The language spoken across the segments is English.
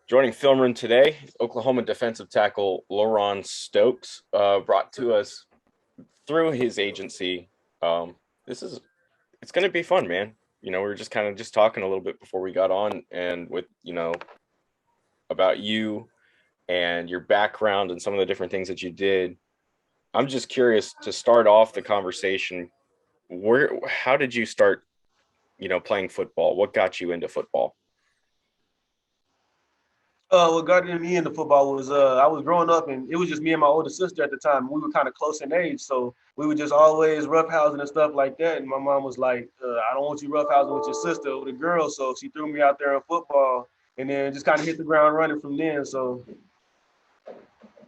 Joining film room today, Oklahoma defensive tackle La'Ron Stokes, brought to us through his agency. This is it's going to be fun, man. We were just kind of just talking a little bit before we got on, and with about you and your background and some of the different things that you did. I'm just curious to start off the conversation. How did you start, playing football? What got you into football? What got me into football was I was growing up and it was just me and my older sister at the time. We were kind of close in age, so we were just always roughhousing and stuff like that. And my mom was like, "I don't want you roughhousing with your sister, with a girl." So she threw me out there in football, and then just kind of hit the ground running from then. So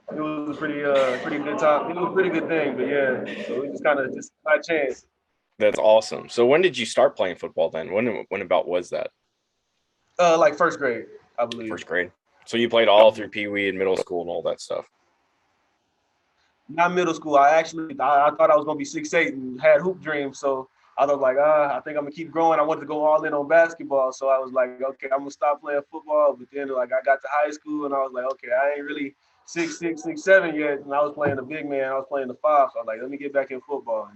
it was pretty good time. It was a pretty good thing, but yeah. So it just kind of just by chance. That's awesome. So when did you start playing football then? When about was that? Like first grade, I believe. First grade. So you played all through Pee Wee and middle school and all that stuff. Not middle school. I thought I was gonna be 6'8" and had hoop dreams. So I was like, I think I'm gonna keep growing. I wanted to go all in on basketball. So I was like, okay, I'm gonna stop playing football. But then like I got to high school and I was like, okay, I ain't really 6'6", 6'7" yet. And I was playing the big man. I was playing the five. So I was like, let me get back in football.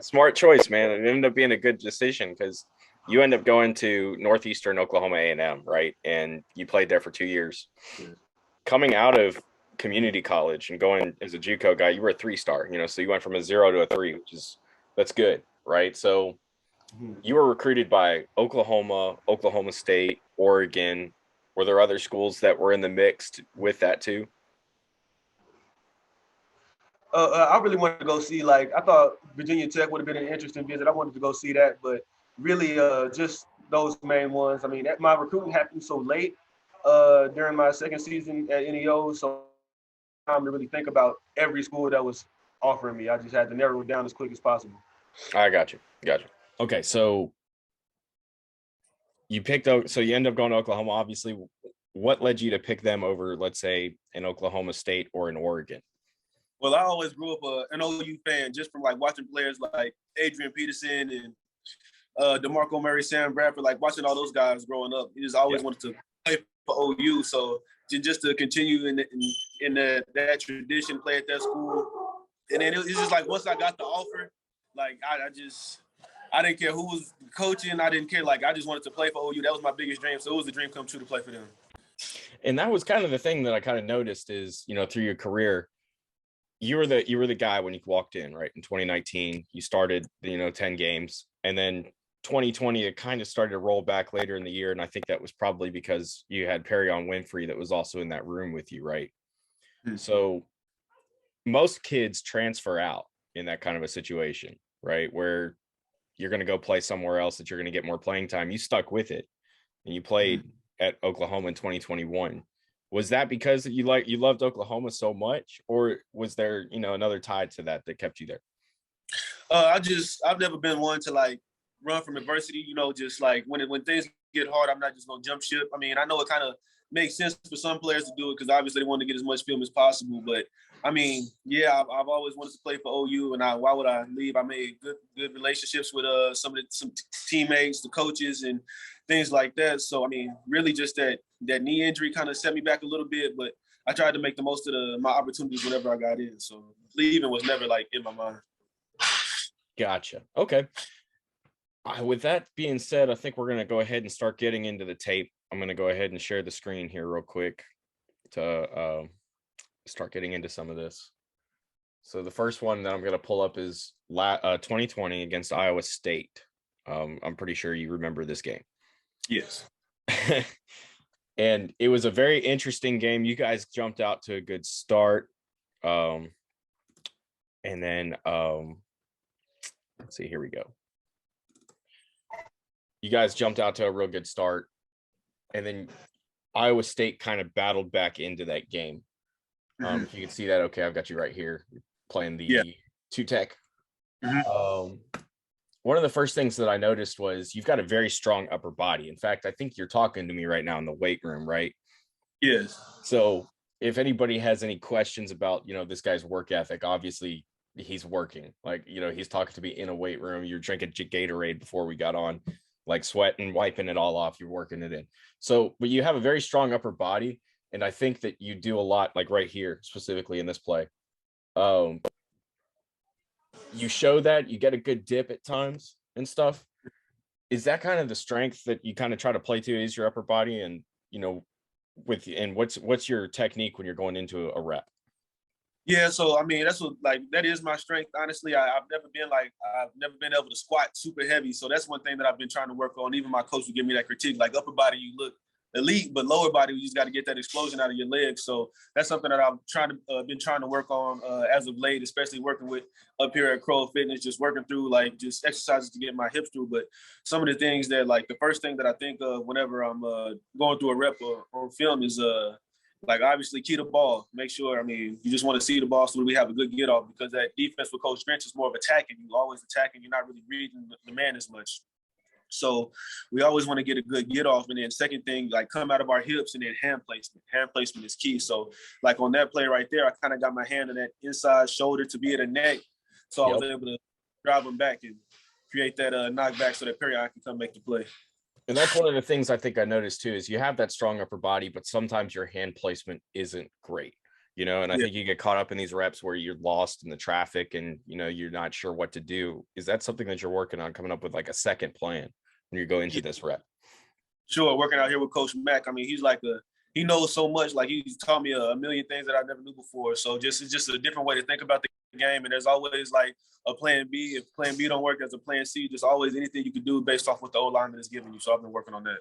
Smart choice, man. It ended up being a good decision because you end up going to Northeastern Oklahoma A&M, right? And you played there for 2 years. Yeah. Coming out of community college and going as a JUCO guy, you were a 3-star, so you went from a 0 to a 3, that's good, right? So you were recruited by Oklahoma, Oklahoma State, Oregon. Were there other schools that were in the mix with that too? I really wanted to go see, like, I thought Virginia Tech would have been an interesting visit. I wanted to go see that, but really just those main ones. I mean, my recruiting happened so late during my second season at NEO, so time to really think about every school that was offering me. I just had to narrow it down as quick as possible. I got you. Okay, so so you end up going to Oklahoma. Obviously, what led you to pick them over, let's say, an Oklahoma State or an Oregon? Well, I always grew up an OU fan just from like watching players like Adrian Peterson and DeMarco Murray, Sam Bradford, like watching all those guys growing up. He just always wanted to play for OU. So just to continue in that tradition, play at that school. And then it's just like once I got the offer, like I didn't care who was coaching. I didn't care. Like I just wanted to play for OU. That was my biggest dream. So it was a dream come true to play for them. And that was kind of the thing that I kind of noticed is, through your career, you were the guy when you walked in, right? In 2019, you started, 10 games, and then 2020, it kind of started to roll back later in the year. And I think that was probably because you had Perrion Winfrey that was also in that room with you, right? Mm-hmm. So most kids transfer out in that kind of a situation, right? Where you're going to go play somewhere else that you're going to get more playing time. You stuck with it and you played at Oklahoma in 2021. Was that because you loved Oklahoma so much, or was there, another tie to that kept you there? I've never been one to like run from adversity, just like when things get hard, I'm not just going to jump ship. I mean, I know it kind of makes sense for some players to do it because obviously they want to get as much film as possible. But I mean, yeah, I've always wanted to play for OU, and why would I leave? I made good relationships with some teammates, the coaches, and things like that. So I mean, really, just that knee injury kind of set me back a little bit, but I tried to make the most of my opportunities whenever I got in. So leaving was never like in my mind. Gotcha. Okay. With that being said, I think we're going to go ahead and start getting into the tape. I'm going to go ahead and share the screen here real quick to start getting into some of this. So the first one that I'm going to pull up is 2020 against Iowa State. I'm pretty sure you remember this game. Yes. And it was a very interesting game. You guys jumped out to a good start. And then let's see, here we go. You guys jumped out to a real good start. And then Iowa State kind of battled back into that game. If you can see that, okay, I've got you right here. You're playing the 2-tech. One of the first things that I noticed was you've got a very strong upper body. In fact, I think you're talking to me right now in the weight room, right? Yes. So if anybody has any questions about, this guy's work ethic, obviously he's working. Like, he's talking to me in a weight room. You're drinking Gatorade before we got on. like sweating, wiping it all off. You're working it in. So, but you have a very strong upper body. And I think that you do a lot, like right here, specifically in this play. You show that you get a good dip at times and stuff. Is that kind of the strength that you kind of try to play to, is your upper body? And, what's your technique when you're going into a rep? Yeah, so I mean, that is my strength. Honestly, I've never been able to squat super heavy. So that's one thing that I've been trying to work on. Even my coach would give me that critique, like upper body, you look elite, but lower body, you just got to get that explosion out of your legs. So that's something that I've been trying to work on as of late, especially working with up here at Crow Fitness, just working through like just exercises to get my hips through. But some of the things that like the first thing that I think of whenever I'm going through a rep or on film is like obviously key the ball. Make sure, I mean, you just want to see the ball so that we have a good get off, because that defense with Coach Finch is more of attacking. You always attacking. You're not really reading the man as much. So we always want to get a good get off. And then second thing, like come out of our hips, and then hand placement. Hand placement is key. So like on that play right there, I kind of got my hand on that inside shoulder to be at the neck. So I was able to drive him back and create that knockback so that Perry can come make the play. And that's one of the things I think I noticed too, is you have that strong upper body, but sometimes your hand placement isn't great, and I think you get caught up in these reps where you're lost in the traffic and, you're not sure what to do. Is that something that you're working on, coming up with like a second plan when you go into this rep? Sure. Working out here with Coach Mack. I mean, he knows so much. Like he's taught me a million things that I never knew before. So it's just a different way to think about the game. And there's always like a plan B. If plan B don't work, there's a plan C. Just always anything you can do based off what the O-lineman is giving you. So I've been working on that.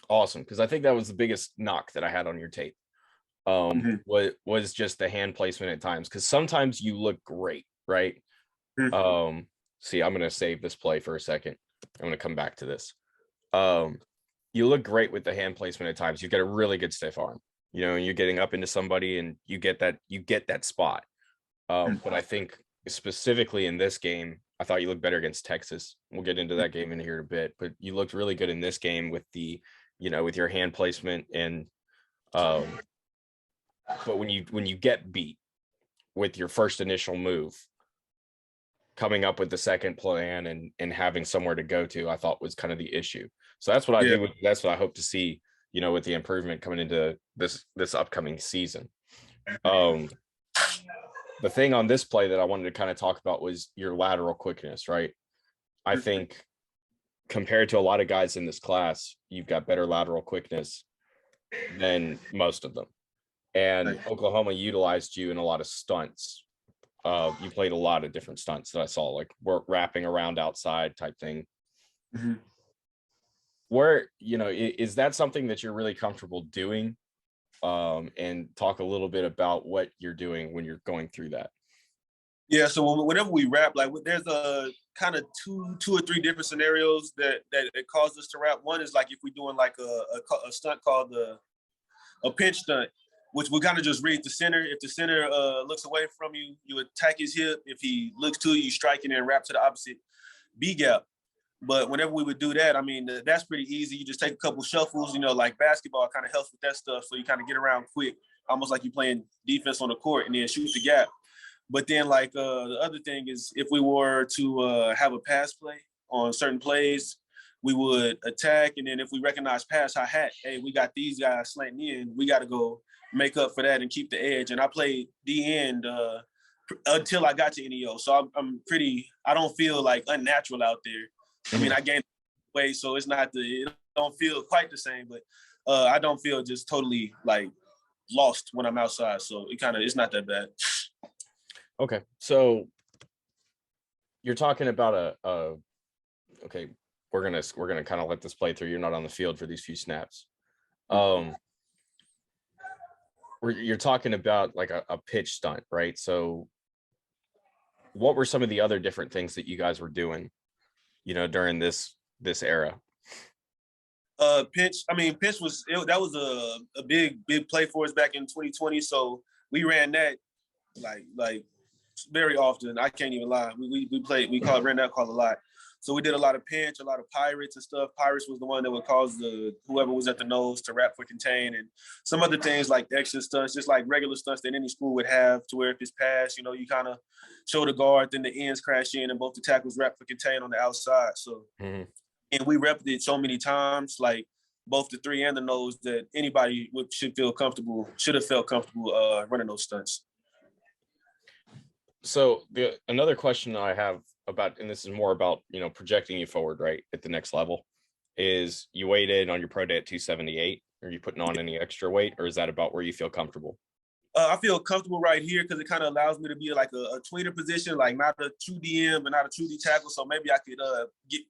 Awesome. Because I think that was the biggest knock that I had on your tape. Was just the hand placement at times. Because sometimes you look great, right? See, I'm going to save this play for a second. I'm going to come back to this. You look great with the hand placement at times. You get a really good stiff arm, and you're getting up into somebody and you get that spot. But I think specifically in this game, I thought you looked better against Texas. We'll get into that game in here a bit, but you looked really good in this game with with your hand placement. And but when you get beat with your first initial move, coming up with the second plan and having somewhere to go to, I thought was kind of the issue. So that's what I do. That's what I hope to see, with the improvement coming into this upcoming season. The thing on this play that I wanted to kind of talk about was your lateral quickness, right? I think compared to a lot of guys in this class, you've got better lateral quickness than most of them. And Oklahoma utilized you in a lot of stunts. You played a lot of different stunts that I saw, like wrapping around outside type thing. Where, is that something that you're really comfortable doing? And talk a little bit about what you're doing when you're going through that. Yeah, so whenever we wrap, like there's a kind of two or three different scenarios that cause us to wrap. One is like if we're doing like a stunt called a pinch stunt, which we kind of just read the center. If the center looks away from you, you attack his hip. If he looks to you, you strike it and wrap to the opposite B gap. But whenever we would do that, I mean, that's pretty easy. You just take a couple shuffles, like basketball kind of helps with that stuff. So you kind of get around quick, almost like you're playing defense on the court, and then shoot the gap. But then like the other thing is if we were to have a pass play on certain plays, we would attack. And then if we recognize pass hi-hat, hey, we got these guys slanting in, we got to go make up for that and keep the edge. And I played D-end until I got to NEO. So I don't feel like unnatural out there. I mean, I gained weight, so it don't feel quite the same, but I don't feel just totally like lost when I'm outside. So it's not that bad. Okay. So you're talking about okay, we're going to kind of let this play through. You're not on the field for these few snaps. You're talking about like a pitch stunt, right? So what were some of the other different things that you guys were doing, during this era? Pitch was that was a big play for us back in 2020. So we ran that like very often. I can't even lie. We ran that call a lot. So we did a lot of pinch, a lot of pirates and stuff. Pirates was the one that would cause whoever was at the nose to wrap for contain, and some other things like extra stunts, just like regular stunts that any school would have, to where if it's pass, you kind of show the guard, then the ends crash in and both the tackles wrap for contain on the outside. So and we repped it so many times, like both the three and the nose, that anybody should have felt comfortable running those stunts. So another question I have about, and this is more about, projecting you forward, right, at the next level, is you weighed in on your pro day at 278. Are you putting on any extra weight, or is that about where you feel comfortable? I feel comfortable right here because it kind of allows me to be like a tweener position, like not a true DM and not a true D tackle. So maybe I could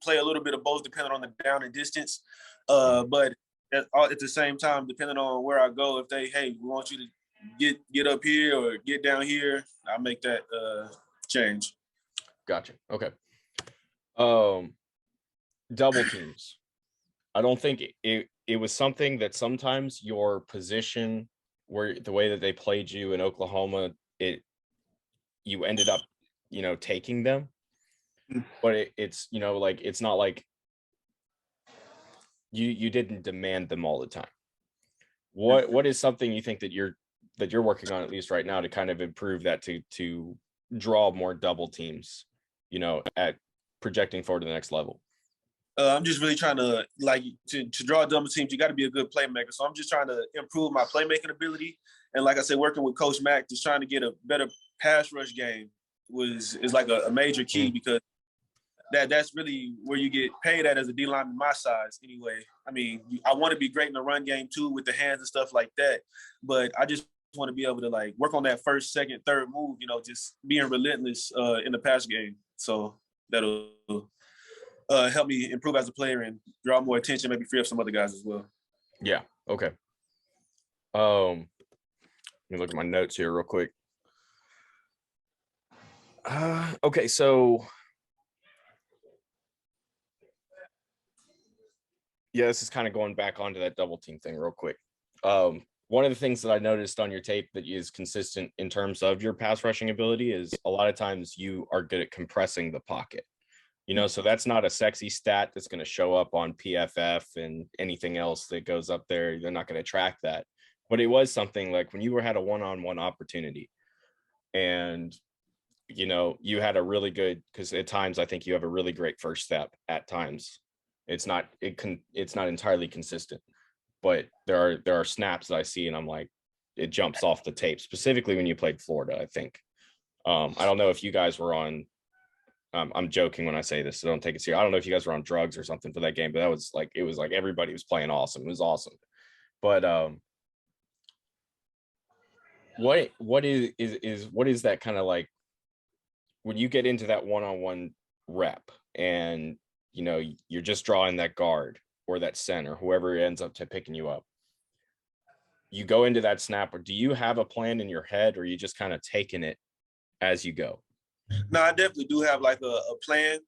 play a little bit of both depending on the down and distance. But at the same time, depending on where I go, if we want you to get up here or get down here, I'll make that change. Gotcha. Okay. Double teams. I don't think it was something that sometimes your position, where the way that they played you in Oklahoma, you ended up, taking them, but it's like, it's not like you didn't demand them all the time. What is something you think that you're working on, at least right now, to kind of improve that, to draw more double teams, at projecting forward to the next level? I'm just really trying to to draw double teams. You got to be a good playmaker. So I'm just trying to improve my playmaking ability. And like I said, working with Coach Mack, just trying to get a better pass rush game is like a major key, because that's really where you get paid at as a D lineman my size anyway. I mean, I want to be great in the run game too, with the hands and stuff like that. But I just want to be able to work on that first, second, third move, just being relentless in the pass game. So that'll help me improve as a player and draw more attention, maybe free up some other guys as well. Yeah. Okay. Let me look at my notes here real quick. Okay, so yeah, this is kind of going back onto that double team thing real quick. One of the things that I noticed on your tape that is consistent in terms of your pass rushing ability is a lot of times you are good at compressing the pocket. So that's not a sexy stat that's going to show up on PFF and anything else that goes up there. They're not going to track that. But it was something like when you had a one-on-one opportunity and, you had a really good, because at times I think you have a really great first step at times. It's not entirely consistent, but there are snaps that I see and I'm like, it jumps off the tape, specifically when you played Florida, I think. I don't know if you guys were on, I'm joking when I say this, so don't take it serious. I don't know if you guys were on drugs or something for that game, but it was like everybody was playing awesome. It was awesome. But what is that kind of like when you get into that one-on-one rep and you're just drawing that guard or that center, whoever ends up picking you up, you go into that snap, or do you have a plan in your head, or are you just kind of taking it as you go? No, I definitely do have a plan,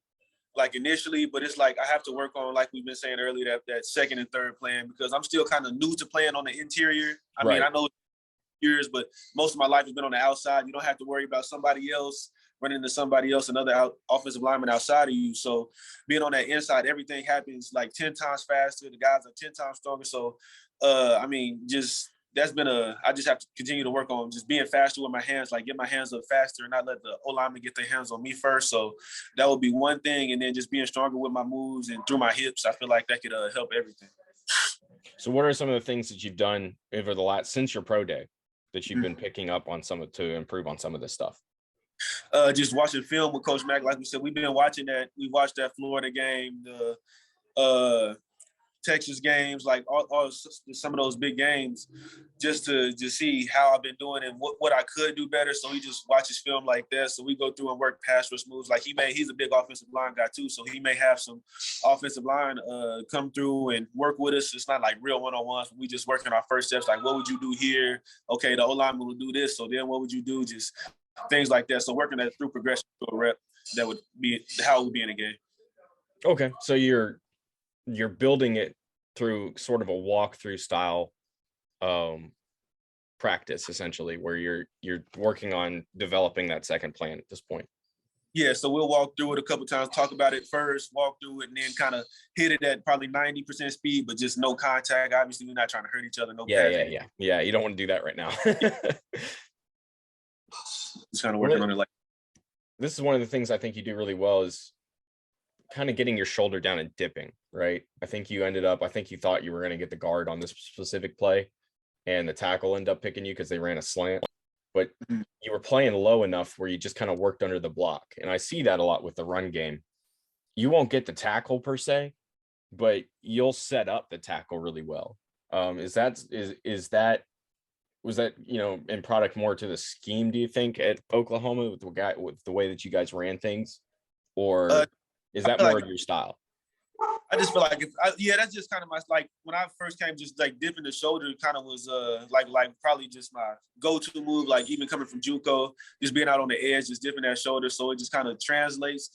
initially, but it's I have to work on, like we've been saying earlier, that second and third plan, because I'm still kind of new to playing on the interior. I mean, I know years, but most of my life has been on the outside. You don't have to worry about somebody else running into somebody else, another offensive lineman outside of you. So being on that inside, everything happens 10 times faster. The guys are 10 times stronger. So, I mean, just that's been I just have to continue to work on just being faster with my hands, get my hands up faster and not let the O-lineman get their hands on me first. So that would be one thing. And then just being stronger with my moves and through my hips, I feel like that could help everything. So what are some of the things that you've done over the since your pro day that you've been picking up on to improve on some of this stuff? Just watching film with Coach Mack. Like we said, we've been watching that. We watched that Florida game, the Texas games, all some of those big games, just to see how I've been doing and what I could do better. So he just watches film like that. So we go through and work pass rush moves. He's a big offensive line guy too. So he may have some offensive line come through and work with us. It's not real one-on-ones. We just working our first steps. What would you do here? Okay, the O-lineman will do this. So then what would you do? Just things like that. So working that through progression to a rep, that would be how it would be in a game. Okay, so you're building it through sort of a walkthrough style practice, essentially, where you're working on developing that second plan at this point. Yeah, so we'll walk through it a couple times, talk about it first, walk through it, and then kind of hit it at probably 90% speed, but just no contact. Obviously, we're not trying to hurt each other. Yeah. You don't want to do that right now. Just kind of working on it. This is one of the things I think you do really well is kind of getting your shoulder down and dipping, right? I think you thought you were going to get the guard on this specific play, and the tackle ended up picking you because they ran a slant, but you were playing low enough where you just kind of worked under the block. And I see that a lot with the run game. You won't get the tackle per se, but you'll set up the tackle really well. Was that, in product more to the scheme, do you think, at Oklahoma with the way that you guys ran things, or is that more of your style? I just feel like that's just kind of my, like, when I first came, just like dipping the shoulder kind of was like probably just my go-to move, like even coming from JUCO, just being out on the edge, just dipping that shoulder, so it just kind of translates.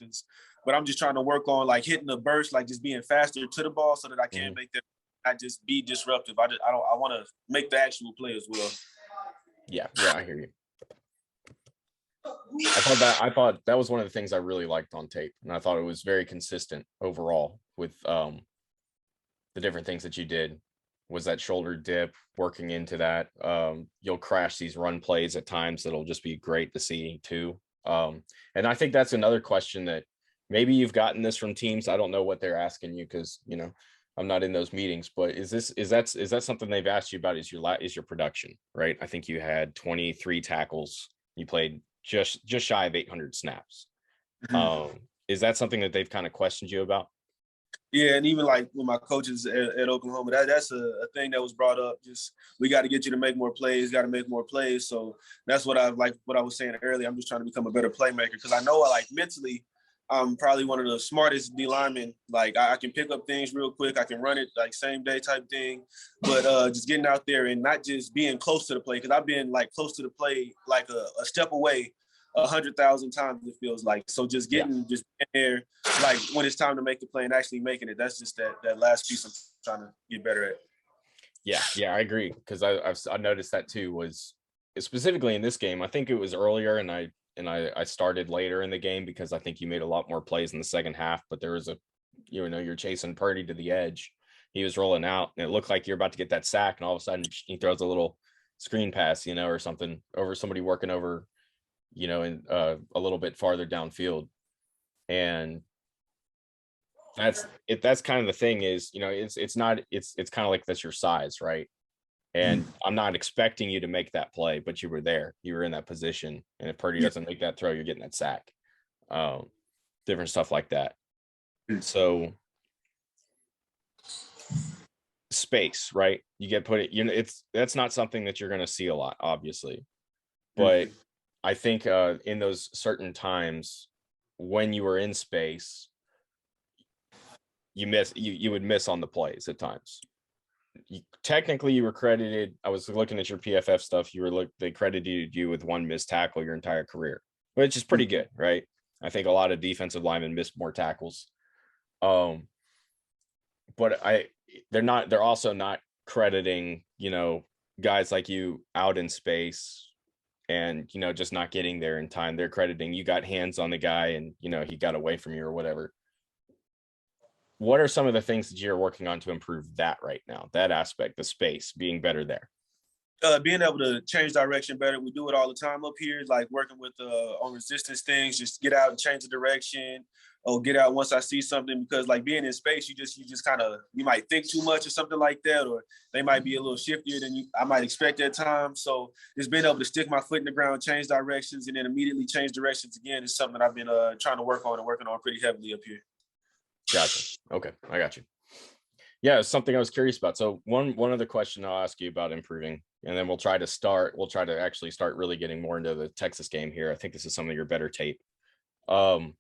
But I'm just trying to work on like hitting the burst, like just being faster to the ball so that I can make that, not just be disruptive. I want to make the actual play as well. Yeah, I hear you. I thought that was one of the things I really liked on tape, and I thought it was very consistent overall with the different things that you did. Was that shoulder dip, working into that. You'll crash these run plays at times that'll just be great to see too. And I think that's another question that maybe you've gotten this from teams. I don't know what they're asking you because I'm not in those meetings, but is that something they've asked you about? Is your production, right? I think you had 23 tackles. You played just shy of 800 snaps. Is that something that they've kind of questioned you about? Yeah, and even like with my coaches at Oklahoma, that's a thing that was brought up. Just, we got to get you to make more plays, got to make more plays. So that's what I was saying earlier. I'm just trying to become a better playmaker because I know mentally, I'm probably one of the smartest D linemen. Like I can pick up things real quick. I can run it like same day type thing. But just getting out there and not just being close to the play, because I've been like close to the play like a step away 100,000 times, it feels like. So just getting just in there, like when it's time to make the play and actually making it, that's just that last piece I'm trying to get better at. Yeah, I agree, because I noticed that too, was specifically in this game. I think it was earlier, and I started later in the game because I think you made a lot more plays in the second half, but there was you're chasing Purdy to the edge. He was rolling out, and it looked like you're about to get that sack, and all of a sudden he throws a little screen pass, or something over somebody working over, in a little bit farther downfield. And that's kind of the thing is, it's kind of like that's your size, right? And I'm not expecting you to make that play, but you were there, you were in that position. And if Purdy doesn't make that throw, you're getting that sack. Different stuff like that. So space, right? You get put it, that's not something that you're going to see a lot, obviously. But I think in those certain times when you were in space, you would miss on the plays at times. Technically, you were credited. I was looking at your PFF stuff. They credited you with one missed tackle your entire career, which is pretty good, right? I think a lot of defensive linemen missed more tackles. But they're also not crediting, guys like you out in space and, just not getting there in time. They're crediting you got hands on the guy and, he got away from you or whatever. What are some of the things that you're working on to improve that right now, that aspect, the space, being better there? Being able to change direction better. We do it all the time up here, like working with on resistance things, just get out and change the direction, or get out once I see something, because like being in space, you just kind of, you might think too much or something like that, or they might be a little shiftier than I might expect at times. So just being able to stick my foot in the ground, change directions, and then immediately change directions again is something I've been trying to work on and working on pretty heavily up here. Gotcha. Okay, I got you. Yeah, it's something I was curious about. So one other question I'll ask you about improving, and then we'll try to actually start really getting more into the Texas game here. I think this is some of your better tape. Have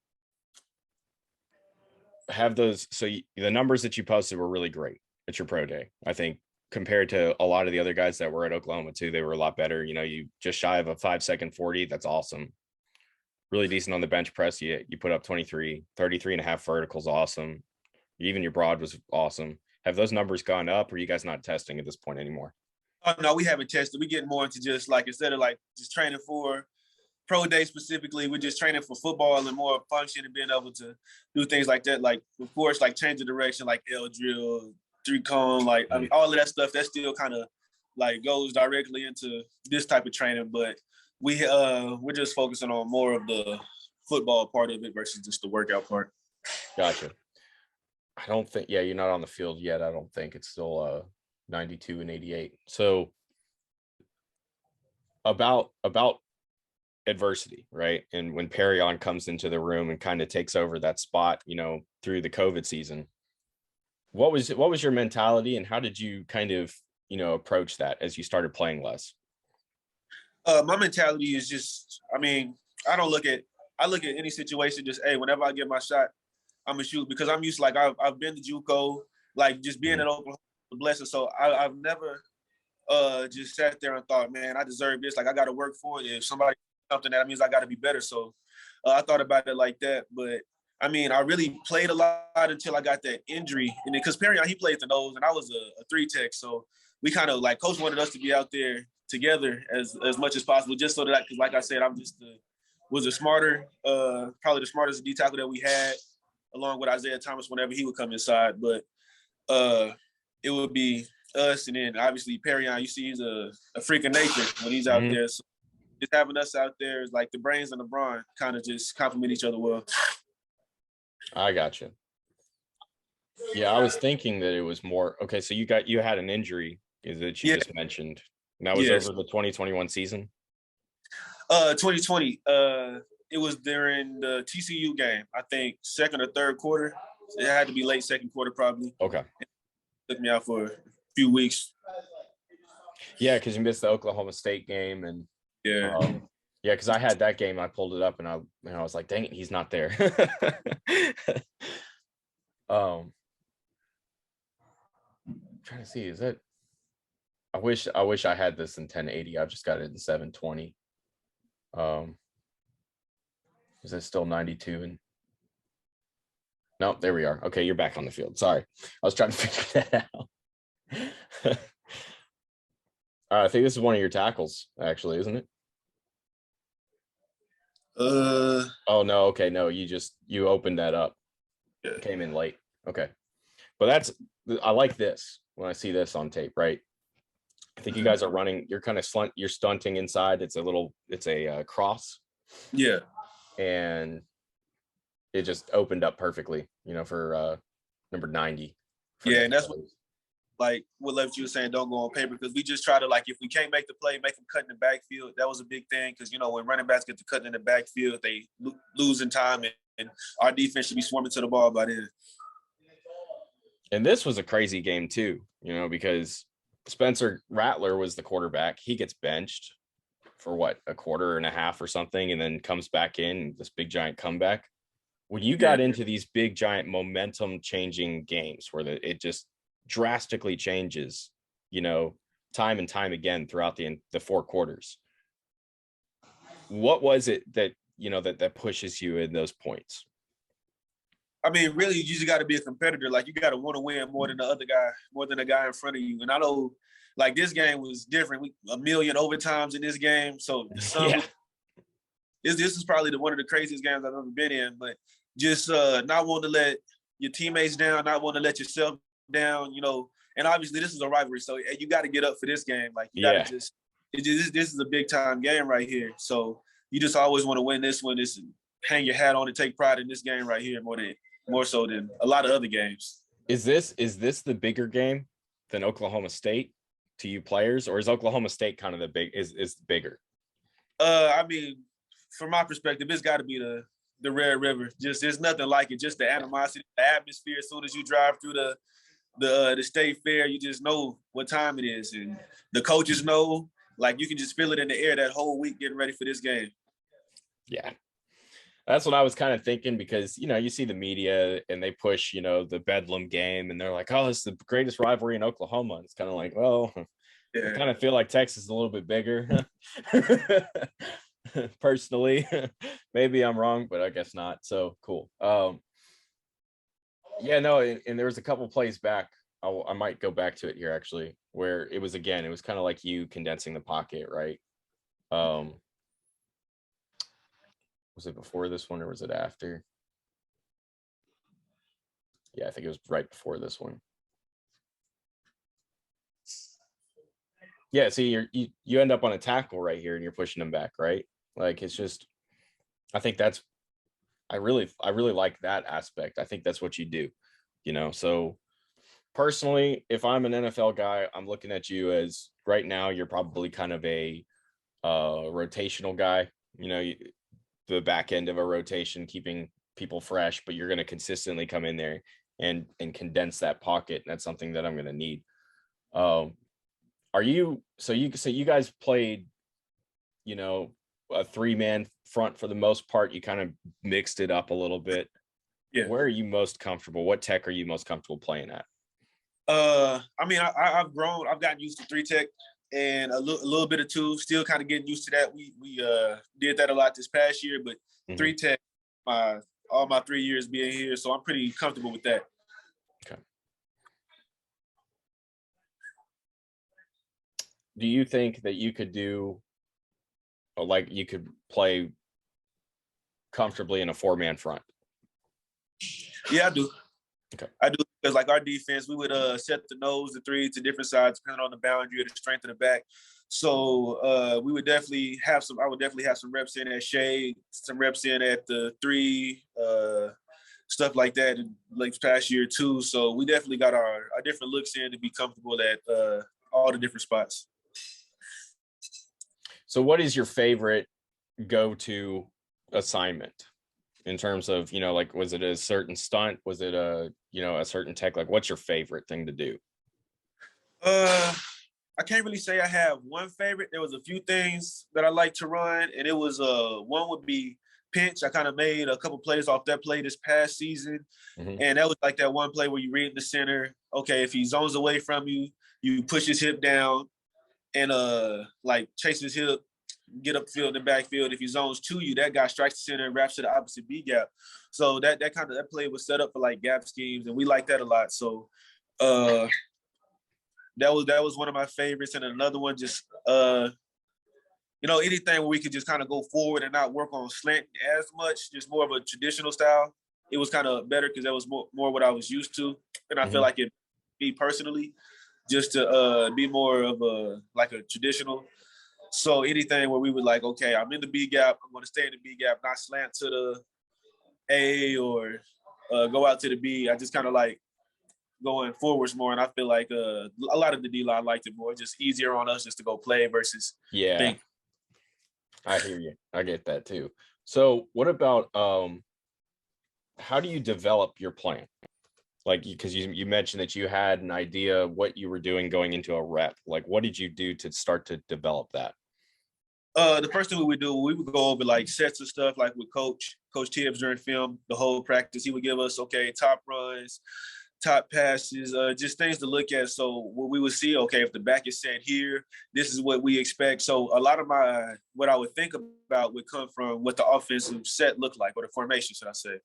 those, the numbers that you posted were really great at your pro day. I think compared to a lot of the other guys that were at Oklahoma too, they were a lot better. You just shy of a 5-second 40. That's awesome. Really decent on the bench press. You put up 33 and a half verticals. Awesome. Even your broad was awesome. Have those numbers gone up, or are you guys not testing at this point anymore? Oh, no, we haven't tested. We get more into just like, instead of like just training for pro day specifically, we're just training for football and more function and being able to do things like that. Like, of course, like change the direction, like L drill, 3-cone, like, I mean, all of that stuff, that still kind of like goes directly into this type of training. But we're just focusing on more of the football part of it versus just the workout part. Gotcha. I don't think, yeah, you're not on the field yet. I don't think it's still 92 and 88. So about adversity, right? And when Perion comes into the room and kind of takes over that spot, through the COVID season, what was your mentality, and how did you kind of, approach that as you started playing less? My mentality is just, I mean, I look at any situation just, hey, whenever I get my shot, I'm gonna shoot, because I'm used to, like, I've been to JUCO, like, just being Mhm. in Oklahoma, a blessing. So I've never just sat there and thought, man, I deserve this. Like, I got to work for it. If somebody something, that means I got to be better. So I thought about it like that. But I mean, I really played a lot until I got that injury, and because Perry, he played the nose, and I was a three tech, so we kind of, like, coach wanted us to be out there together as much as possible, just so that, because like I said, I'm just was a smarter, probably the smartest D tackle that we had, along with Isaiah Thomas whenever he would come inside. But it would be us, and then obviously Perion. You see, he's a freak of nature when he's out Mhm. there. So just having us out there is like the brains and the brawn kind of just complement each other well. I gotcha. Yeah, I was thinking that it was more okay. So you had an injury, is that you Yeah, just mentioned, and that was yes. over the 2021 season. 2020. It was during the TCU game. I think second or third quarter. It had to be late second quarter, probably. Okay. It took me out for a few weeks. Yeah, because you missed the Oklahoma State game, and Yeah. yeah, because I had that game. I pulled it up, and I was like, dang it, he's not there. um, I'm trying to see, is that? I wish I had this in 1080. I've just got it in 720. Um, is it still 92? And no, there we are. Okay, you're back on the field. Sorry, I was trying to figure that out. I think this is one of your tackles, actually, isn't it? Oh no, okay, no, you opened that up. Yeah. Came in late. Okay, but I like this when I see this on tape, right? I think you guys are running. You're kind of you're stunting inside. It's a cross, Yeah. and it just opened up perfectly, for number 90. For Yeah, Nick and that's Rose. what left you were saying, don't go on paper, because we just try to, like, if we can't make the play, make them cut in the backfield. That was a big thing, because when running backs get to cutting in the backfield, they lose in time, and our defense should be swarming to the ball by then. And this was a crazy game too, because Spencer Rattler was the quarterback. He gets benched for what, a quarter and a half or something, and then comes back in this big giant comeback. When you Yeah. got into these big giant momentum changing games where it just drastically changes, time and time again throughout the four quarters, what was it that that pushes you in those points? I mean, really, you just got to be a competitor. Like, you got to want to win more than the other guy, more than the guy in front of you. And I know, like, this game was different. A million overtimes in this game, so Yeah. This is probably one of the craziest games I've ever been in. But just not wanting to let your teammates down, not wanting to let yourself down, And obviously, this is a rivalry, so you got to get up for this game. Like, you got to just this is a big time game right here. So you just always want to win this one. This hang your hat on and take pride in this game right here more so than a lot of other games. Is this the bigger game than Oklahoma State to you players, or is Oklahoma State kind of is bigger? I mean, from my perspective, it's got to be the Red River. Just there's nothing like it. Just the animosity, the atmosphere. As soon as you drive through the state fair, you just know what time it is, and the coaches know. Like, you can just feel it in the air that whole week getting ready for this game. Yeah, that's what I was kind of thinking, because you see the media and they push the Bedlam game, and they're like, oh, it's the greatest rivalry in Oklahoma. And it's kind of like, well, Yeah. I kind of feel like Texas is a little bit bigger. Personally, maybe I'm wrong, but I guess not. So cool. Yeah, no, and there was a couple plays back. I might go back to it here actually, where it was kind of like you condensing the pocket, right? Was it before this one or was it after? Yeah, I think it was right before this one. Yeah, see, you end up on a tackle right here, and you're pushing them back, right? Like, it's just, I think that's I really like that aspect. I think that's what you do, so personally, if I'm an NFL guy, I'm looking at you as right now, you're probably kind of a rotational guy, the back end of a rotation, keeping people fresh, but you're going to consistently come in there and condense that pocket. And that's something that I'm going to need. You guys played, a 3-man front for the most part. You kind of mixed it up a little bit. Yeah. Where are you most comfortable? What tech are you most comfortable playing at? I mean, I've grown. I've gotten used to 3-tech and a little bit of 2. Still kind of getting used to that. We did that a lot this past year, but 3-tech, all my 3 years being here, so I'm pretty comfortable with that. Okay. Do you think that you could you could play comfortably in a 4-man front? Yeah, I do. Okay. I do, because like our defense, we would set the nose, the 3 to different sides depending on the boundary or the strength of the back. So we would definitely have some. I would definitely have some reps in at shade, some reps in at the 3, stuff like that in like past year too. So we definitely got our different looks in to be comfortable at all the different spots. So what is your favorite go-to assignment in terms of, like, was it a certain stunt? Was it a certain tech? Like, what's your favorite thing to do? I can't really say I have one favorite. There was a few things that I like to run, and it was one would be pinch. I kind of made a couple plays off that play this past season, and that was like that one play where you read the center. Okay, if he zones away from you, you push his hip down and like chase his hip, get upfield in the backfield. If he zones to you, that guy strikes the center and wraps to the opposite B gap. So that play was set up for like gap schemes, and we like that a lot. So that was one of my favorites. And another one, just anything where we could just kind of go forward and not work on slant as much, just more of a traditional style. It was kind of better because that was more what I was used to, and I feel like it, me personally, just to be more of a traditional. So anything where we would like, okay, I'm in the B gap, I'm going to stay in the B gap, not slant to the A or go out to the B. I just kind of like going forwards more, and I feel like a lot of the D-line liked it more. Just easier on us just to go play versus think. I hear you. I get that too. So what about how do you develop your plan? Like, because you mentioned that you had an idea what you were doing going into a rep. Like, what did you do to start to develop that? The first thing we would do, we would go over like sets of stuff, like with Coach Tibbs during film, the whole practice. He would give us, okay, top runs, top passes, just things to look at. So what we would see, okay, if the back is set here, this is what we expect. So a lot of what I would think about would come from what the offensive set looked like, or the formation, should I say.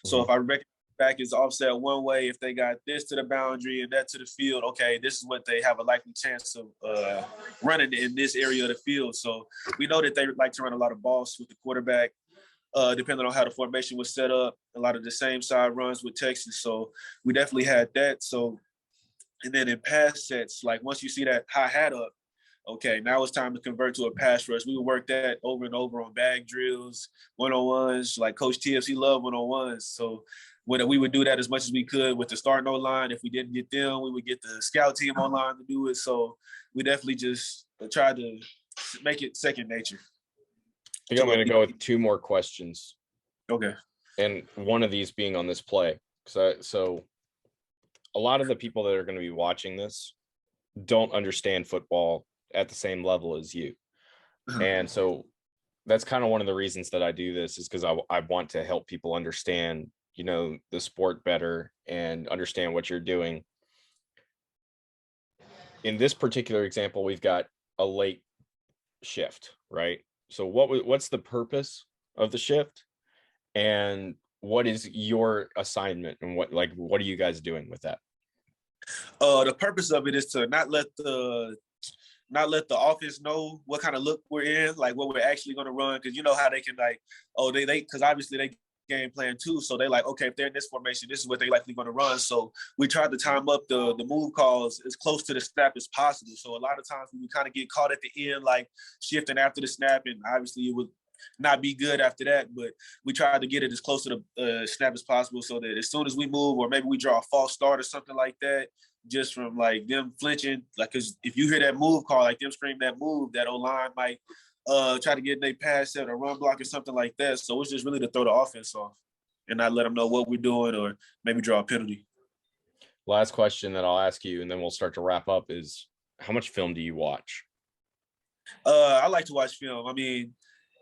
So if I reckon back is offset one way, if they got this to the boundary and that to the field, okay, this is what they have a likely chance of running in this area of the field. So we know that they like to run a lot of balls with the quarterback, depending on how the formation was set up, a lot of the same side runs with Texas. So we definitely had that. So, and then in pass sets, like once you see that high hat up, okay, now it's time to convert to a pass rush. We would work that over and over on bag drills, one-on-ones. Like Coach Tibbs, he loved one-on-ones. So we would do that as much as we could with the starting O-line. If we didn't get them, we would get the scout team online to do it. So we definitely just tried to make it second nature. I think I'm going to go with 2 more questions. Okay. And one of these being on this play. So a lot of the people that are going to be watching this don't understand football at the same level as you. And so that's kind of one of the reasons that I do this, is because I want to help people understand, the sport better and understand what you're doing. In this particular example, we've got a late shift, right? So what's the purpose of the shift, and what is your assignment, and what are you guys doing with that? The purpose of it is to not let the offense know what kind of look we're in, like what we're actually going to run. Because you know how they can because obviously they game plan too. So they like, okay, if they're in this formation, this is what they likely going to run. So we tried to time up the move calls as close to the snap as possible. So a lot of times we would kind of get caught at the end, like shifting after the snap, and obviously it would not be good after that. But we tried to get it as close to the snap as possible, so that as soon as we move, or maybe we draw a false start or something like that, just from like them flinching, like, because if you hear that move call, like them scream that move, that O-line might try to get their pass set or run block or something like that. So it's just really to throw the offense off and not let them know what we're doing, or maybe draw a penalty. Last question that I'll ask you, and then we'll start to wrap up, is how much film do you watch? I like to watch film. I mean,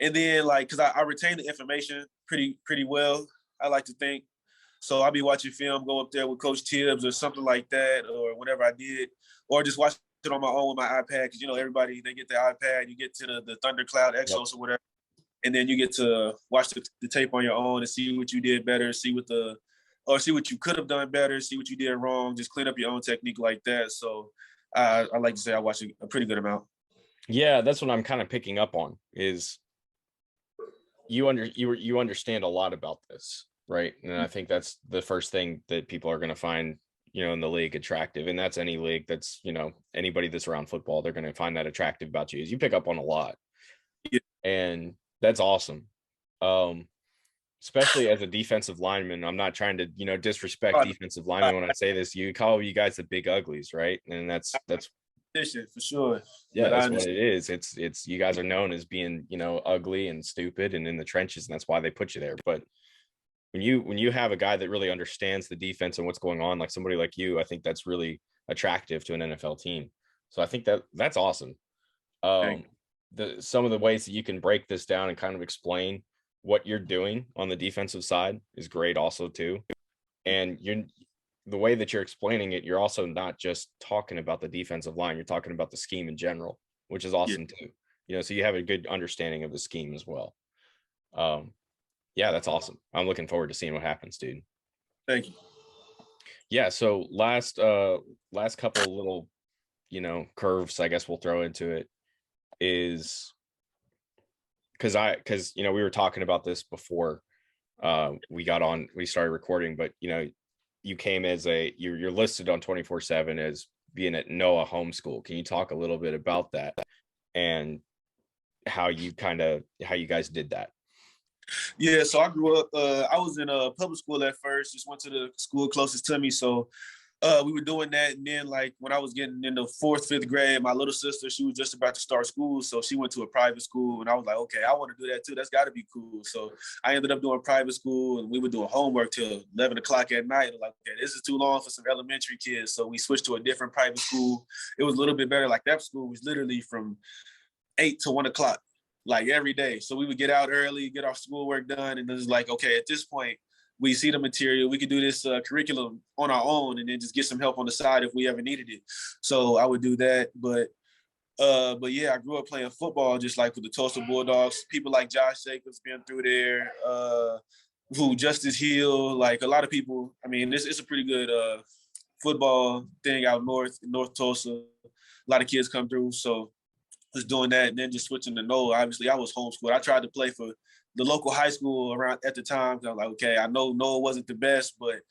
and then like, cause I retain the information pretty well, I like to think. So I'll be watching film, go up there with Coach Tibbs or something like that, or whatever I did, or just watch it on my own with my iPad. Cause everybody, they get the iPad, you get to the Thundercloud Exos or whatever. And then you get to watch the tape on your own and see what you did better, see what you could have done better, see what you did wrong, just clean up your own technique like that. So I like to say I watch a pretty good amount. Yeah, that's what I'm kind of picking up on, is you understand a lot about this, right? And I think that's the first thing that people are going to find, in the league attractive. And that's any league that's, anybody that's around football, they're going to find that attractive about you, is you pick up on a lot. Yeah. And that's awesome. Especially as a defensive lineman. I'm not trying to, disrespect defensive linemen when I say this. You call you guys the big uglies, right? And that's for sure. Yeah, that's what it is. It's you guys are known as being, ugly and stupid and in the trenches, and that's why they put you there. But when you have a guy that really understands the defense and what's going on, like somebody like you, I think that's really attractive to an NFL team. So I think that's awesome. Some of the ways that you can break this down and kind of explain what you're doing on the defensive side is great also too. And the way that you're explaining it, you're also not just talking about the defensive line, you're talking about the scheme in general, which is awesome too. So you have a good understanding of the scheme as well. Yeah, that's awesome. I'm looking forward to seeing what happens, dude. Thank you. Yeah, so last couple of little, curves, I guess we'll throw into it, is because we were talking about this before we started recording, but you came as you're listed on 24/7 as being at Noah homeschool. Can you talk a little bit about that and how you guys did that? Yeah, so I grew up, I was in a public school at first, just went to the school closest to me. So we were doing that. And then like when I was getting into 4th, 5th grade, my little sister, she was just about to start school. So she went to a private school and I was like, okay, I want to do that too. That's gotta be cool. So I ended up doing private school and we were doing homework till 11 o'clock at night. Like, okay, this is too long for some elementary kids. So we switched to a different private school. It was a little bit better. Like that school was literally from 8 to 1 o'clock, like every day. So we would get out early, get our schoolwork done. And it was like, okay, at this point, we see the material, we could do this curriculum on our own and then just get some help on the side if we ever needed it. So I would do that. But yeah, I grew up playing football, just like with the Tulsa Bulldogs, people like Josh Jacobs been through there, Justice Hill, like a lot of people. I mean, it's a pretty good football thing out north Tulsa. A lot of kids come through. So was doing that and then just switching to Noah. Obviously, I was homeschooled. I tried to play for the local high school around at the time. I was like, okay, I know Noah wasn't the best, but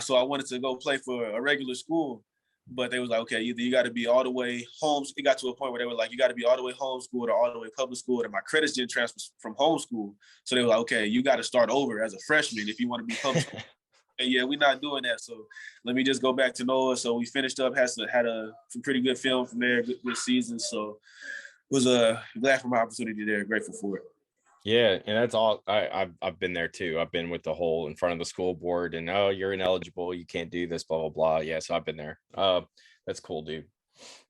so I wanted to go play for a regular school. But they was like, okay, either you got to be all the way home. It got to a point where they were like, you got to be all the way homeschooled or all the way public school. And my credits didn't transfer from homeschool. So they were like, okay, you got to start over as a freshman if you want to be public school. And yeah, we're not doing that. So let me just go back to Noah. So we finished up, had some pretty good film from there, good season. So was glad for my opportunity there, grateful for it. Yeah, and that's all. I've been there too. I've been with the whole in front of the school board and you're ineligible, you can't do this, blah blah blah. Yeah, so I've been there. That's cool, dude.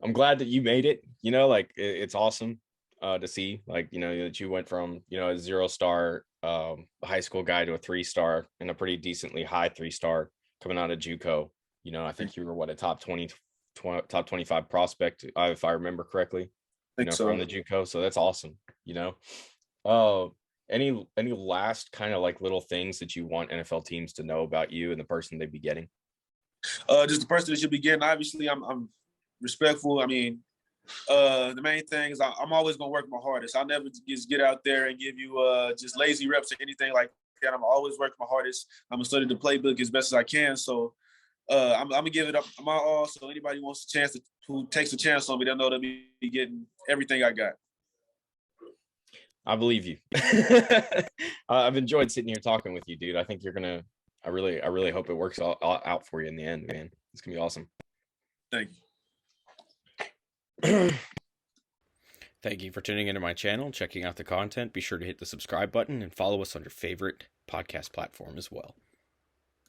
I'm glad that you made it. It's awesome to see, like, that you went from a 0-star high school guy to a 3-star and a pretty decently high 3-star coming out of JUCO. I think you were a top top 25 prospect, if I remember correctly. From the JUCO. So that's awesome. Any last kind of like little things that you want NFL teams to know about you and the person they'd be getting? Just the person that should be getting. Obviously, I'm respectful. I mean, the main thing is I'm always gonna work my hardest. I'll never just get out there and give you just lazy reps or anything like that. I'm always working my hardest. I'm gonna study the playbook as best as I can. So I'm gonna give it up my all. So anybody who takes a chance on me, they'll know they'll be getting everything I got. I believe you. I've enjoyed sitting here talking with you, dude. I think you're gonna. I really hope it works all out for you in the end, man. It's gonna be awesome. Thank you. Thank you for tuning into my channel, checking out the content. Be sure to hit the subscribe button and follow us on your favorite podcast platform as well.